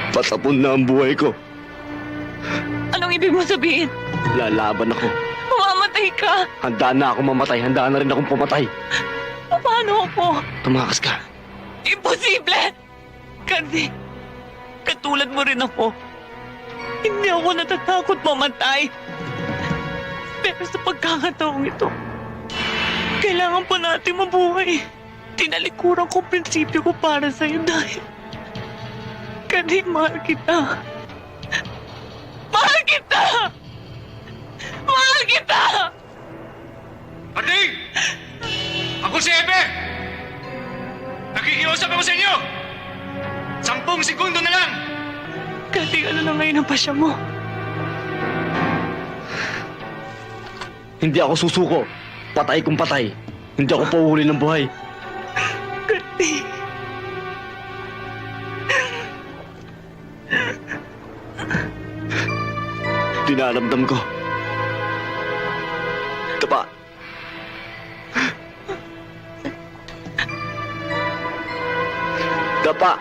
Patapon na ang buhay ko. Anong ibig mo sabihin? Lalaban ako. Mamamatay ka! Handa na ako mamatay. Handa na rin akong pumatay. Paano ako? Tumakas ka. Imposible! Kasi, katulad mo rin ako. Hindi ako natatakot mamatay. Pero sa pagkakataong ito, kailangan pa natin mabuhay. Tinalikuran ko ang prinsipyo ko para sa'yo dahil kasi mahal kita. Mahal kita! Mahal kita! Ating! Ako si Ebe! Nakikiusap ako sa inyo! 10 segundo na lang! Kasi ano na ngayon ang pasya mo? Hindi ako susuko. Patay kung patay. Hindi ako pauhuli ng buhay. Kasi... Dinaramdam ko. Taba. Taba.